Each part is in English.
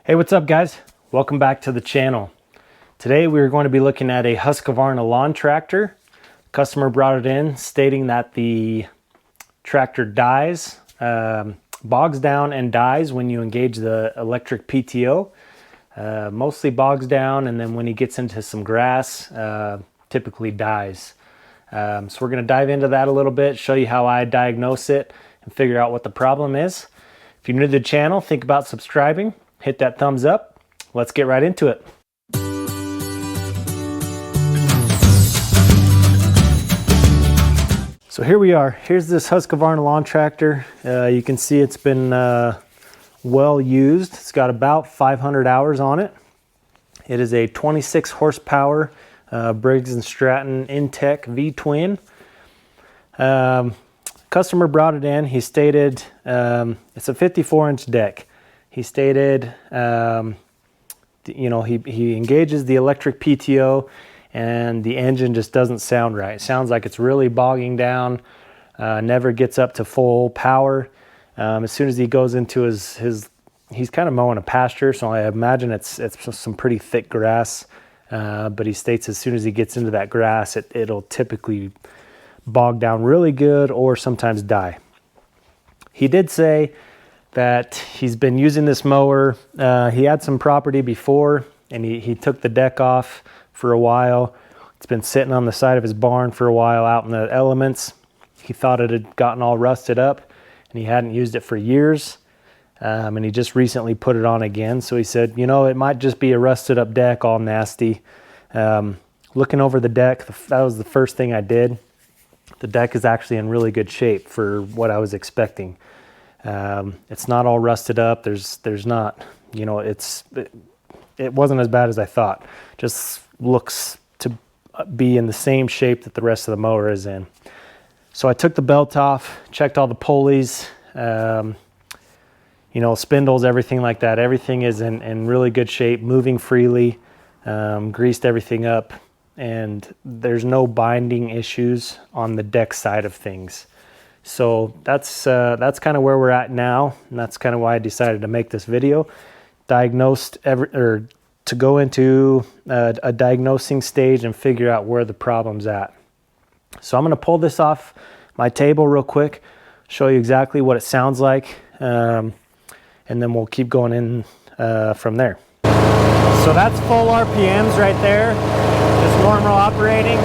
Hey, what's up guys? Welcome back to the channel. Today we're going to be looking at a Husqvarna lawn tractor. Customer brought it in stating that the tractor dies, bogs down and dies when you engage the electric PTO. Mostly bogs down, and then when he gets into some grass, typically dies. So we're going to dive into that a little bit, show you how I diagnose it and figure out what the problem is. If you're new to the channel, think about subscribing. Hit that thumbs up. Let's get right into it. So here we are. Here's this Husqvarna lawn tractor. You can see it's been well used. It's got about 500 hours on it. It is a 26 horsepower Briggs & Stratton Intech V-twin. Customer brought it in. He stated it's a 54-inch deck. He stated, he engages the electric PTO and the engine just doesn't sound right. It sounds like it's really bogging down, never gets up to full power. As soon as he goes into he's kind of mowing a pasture, so I imagine it's some pretty thick grass. But he states as soon as he gets into that grass, it'll typically bog down really good or sometimes die. He did say that he's been using this mower. He had some property before, and he took the deck off for a while. It's been sitting on the side of his barn for a while out in the elements. He thought it had gotten all rusted up, and he hadn't used it for years. And he just recently put it on again. So he said, it might just be a rusted up deck, all nasty. Looking over the deck, that was the first thing I did. The deck is actually in really good shape for what I was expecting. It's not all rusted up. There's not, it wasn't as bad as I thought. Just looks to be in the same shape that the rest of the mower is in. So I took the belt off, checked all the pulleys, spindles, everything like that. Everything is in really good shape, moving freely, greased everything up, and there's no binding issues on the deck side of things. So that's kind of where we're at now, and that's kind of why I decided to make this video. To go into a diagnosing stage and figure out where the problem's at. So I'm going to pull this off my table real quick, show you exactly what it sounds like, and then we'll keep going in from there. So that's full RPMs right there, just normal operating.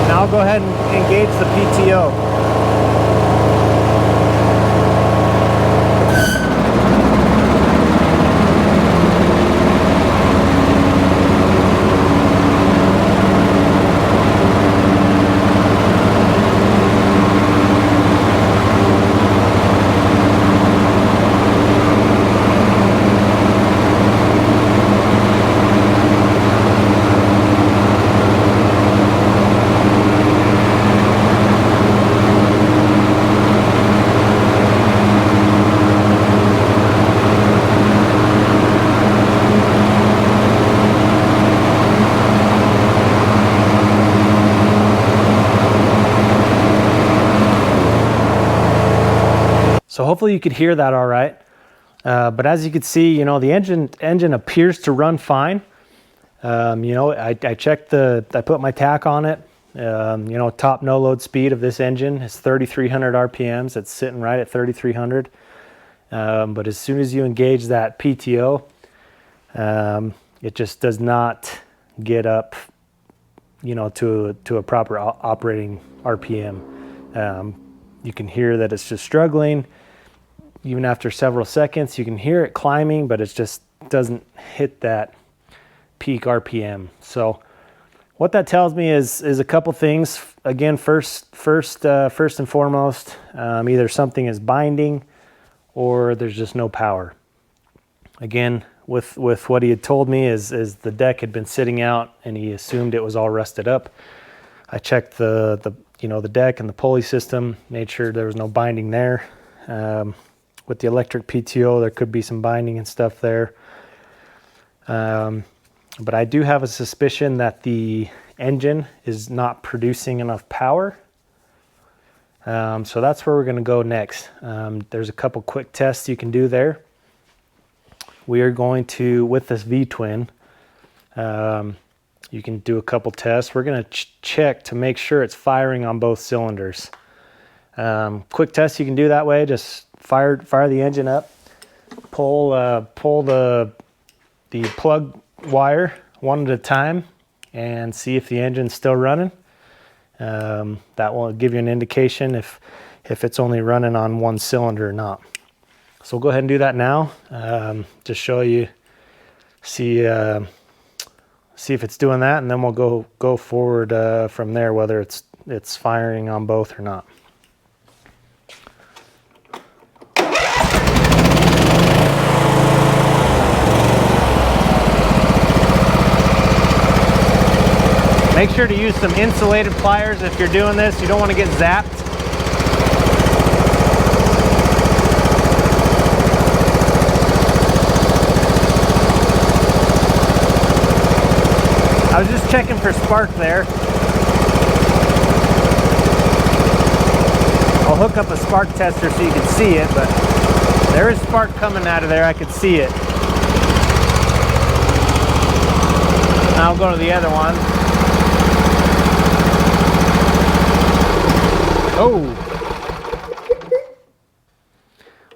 Now I'll go ahead and engage the PTO. So hopefully you could hear that all right. But as you can see, the engine appears to run fine. I checked I put my tack on it. Top no load speed of this engine is 3,300 RPMs. It's sitting right at 3,300. But as soon as you engage that PTO, it just does not get up, to a proper operating RPM. You can hear that it's just struggling. Even after several seconds, you can hear it climbing, but it just doesn't hit that peak RPM. So what that tells me is a couple things. Again, first and foremost, either something is binding or there's just no power. Again, with what he had told me is the deck had been sitting out and he assumed it was all rusted up. I checked the deck and the pulley system, made sure there was no binding there. With the electric PTO, there could be some binding and stuff there. But I do have a suspicion that the engine is not producing enough power. So that's where we're going to go next. There's a couple quick tests you can do there. we are going to, with this V-twin, you can do a couple tests. We're going to check to make sure it's firing on both cylinders. Quick test you can do that way. Just fire the engine up, pull the plug wire one at a time, and see if the engine's still running. That will give you an indication if it's only running on one cylinder or not. So we'll go ahead and do that now. Just show you, see if it's doing that, and then we'll go forward from there, whether it's firing on both or not. Make sure to use some insulated pliers if you're doing this. You don't want to get zapped. I was just checking for spark there. I'll hook up a spark tester so you can see it, but there is spark coming out of there. I can see it. Now I'll go to the other one. Oh!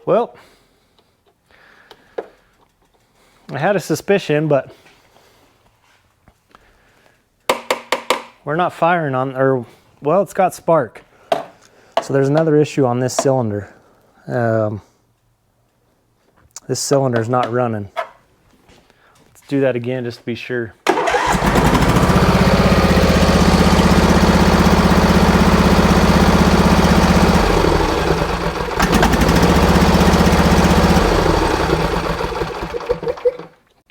Well, I had a suspicion, but we're not firing on, or, well, it's got spark. So there's another issue on this cylinder. This cylinder's not running. Let's do that again just to be sure.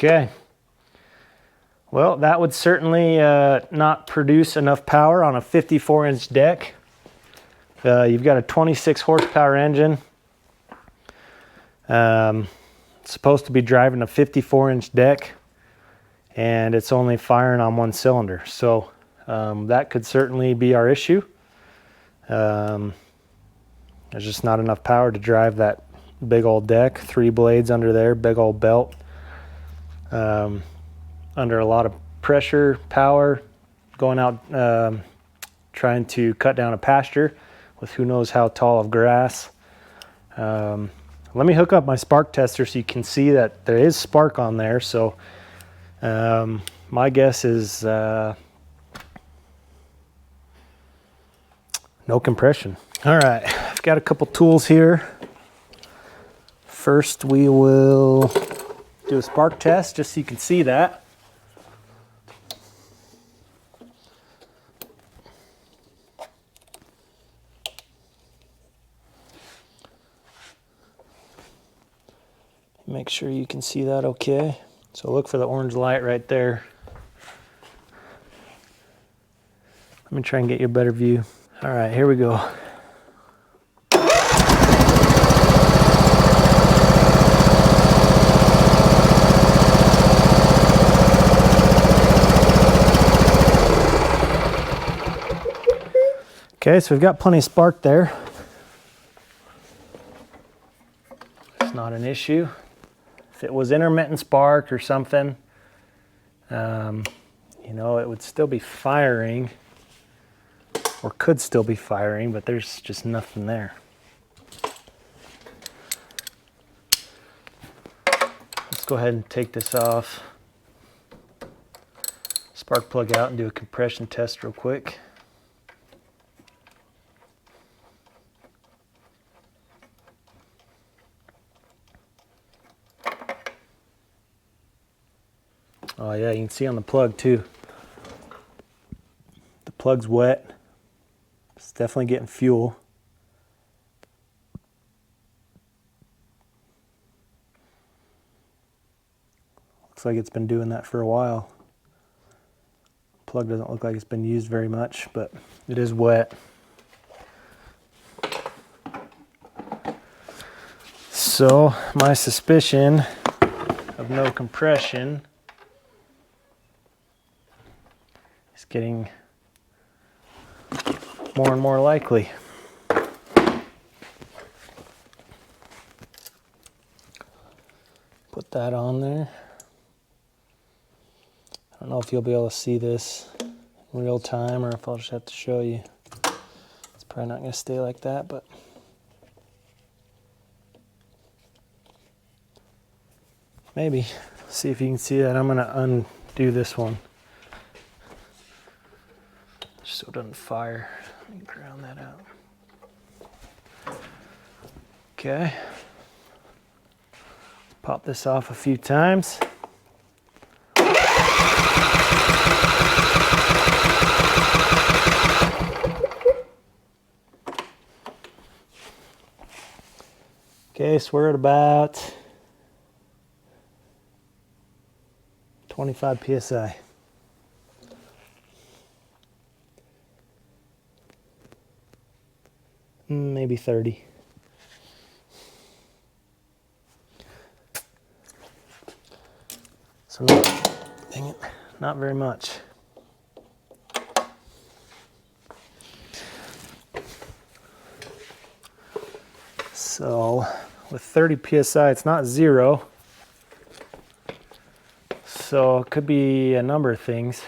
Okay. Well, that would certainly not produce enough power on a 54-inch deck. You've got a 26 horsepower engine. It's supposed to be driving a 54-inch deck, and it's only firing on one cylinder. So that could certainly be our issue. There's just not enough power to drive that big old deck. 3 blades under there, big old belt. Under a lot of pressure, power, going out trying to cut down a pasture with who knows how tall of grass. Let me hook up my spark tester so you can see that there is spark on there. So my guess is no compression. All right, I've got a couple tools here. First, we will do a spark test just so you can see that. Make sure you can see that okay. So look for the orange light right there. Let me try and get you a better view. All right, here we go. Okay, so we've got plenty of spark there. It's not an issue. If it was intermittent spark or something, you know, it would still be firing, or could still be firing, but there's just nothing there. Let's go ahead and take this off. Spark plug out and do a compression test real quick. Oh yeah, you can see on the plug too. The plug's wet. It's definitely getting fuel. Looks like it's been doing that for a while. Plug doesn't look like it's been used very much, but it is wet. So my suspicion of no compression is getting more and more likely. Put put that on there. I don't know if you'll be able to see this in real time or if I'll just have to show you. It's probably not going to stay like that, but maybe. See if you can see that. I'm going to undo this one just so it doesn't fire. Let me ground that out. Okay. Pop this off a few times. Okay, so we're at about 25 psi. Maybe 30. So, dang it, not very much. So, with 30 psi, it's not 0. So, it could be a number of things.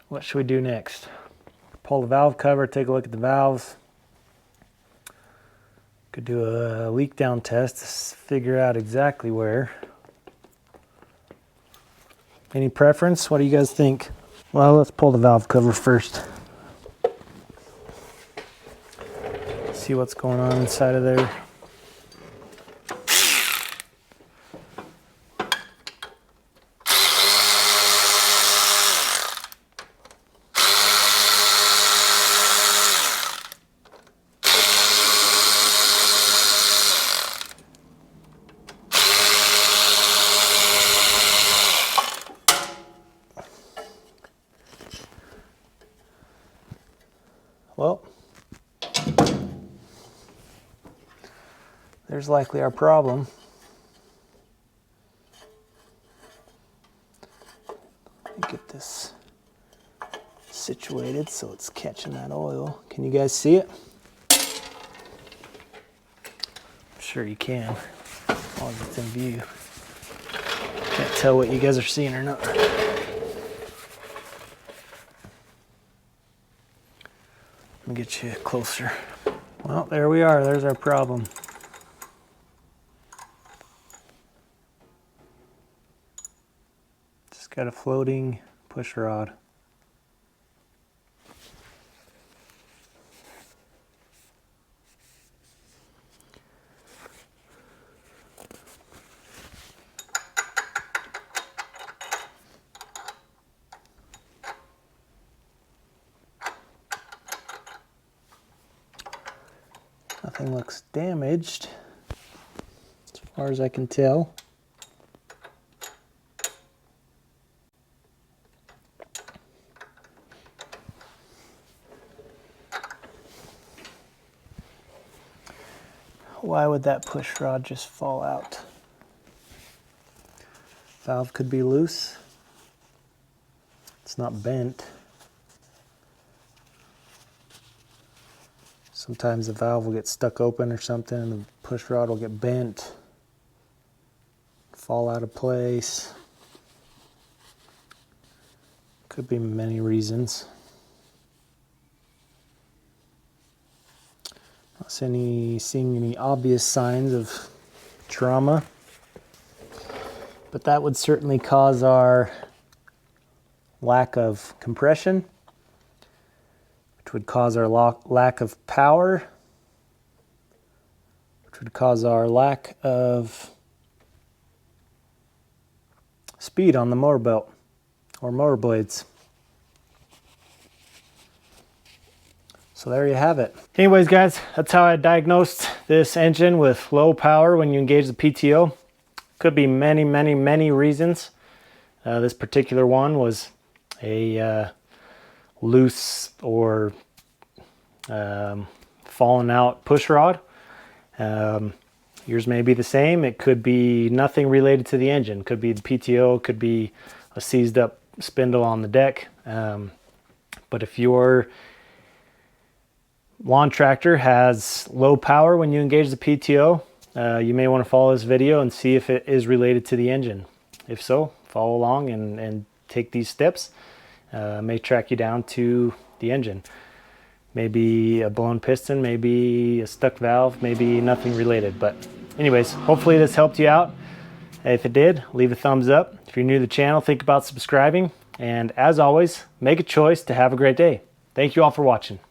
What should we do next? Pull the valve cover, take a look at the valves. Could do a leak down test to figure out exactly where. Any preference? What do you guys think? Well, let's pull the valve cover first. See what's going on inside of there. Well, there's likely our problem. Let me get this situated so it's catching that oil. Can you guys see it? I'm sure you can, as long as it's in view. Can't tell what you guys are seeing or not. Let me get you closer. Well, there we are. There's our problem. Just got a floating push rod. Nothing looks damaged, as far as I can tell. Why would that push rod just fall out? Valve could be loose. It's not bent. Sometimes the valve will get stuck open or something and the push rod will get bent, fall out of place. Could be many reasons. Not seeing any obvious signs of trauma, but that would certainly cause our lack of compression, which would cause our lack of power, which would cause our lack of speed on the motor belt or motor blades. So there you have it. Anyways, guys, that's how I diagnosed this engine with low power when you engage the PTO. Could be many, many, many reasons. This particular one was a loose or fallen out push rod. Yours may be the same. It could be nothing related to the engine. Could be the PTO, could be a seized up spindle on the deck. But if your lawn tractor has low power when you engage the PTO, you may want to follow this video and see if it is related to the engine. If so, follow along and take these steps. May track you down to the engine. Maybe a blown piston, maybe a stuck valve, maybe nothing related. But anyways, hopefully this helped you out. If it did, leave a thumbs up. If you're new to the channel, think about subscribing. And as always, make a choice to have a great day. Thank you all for watching.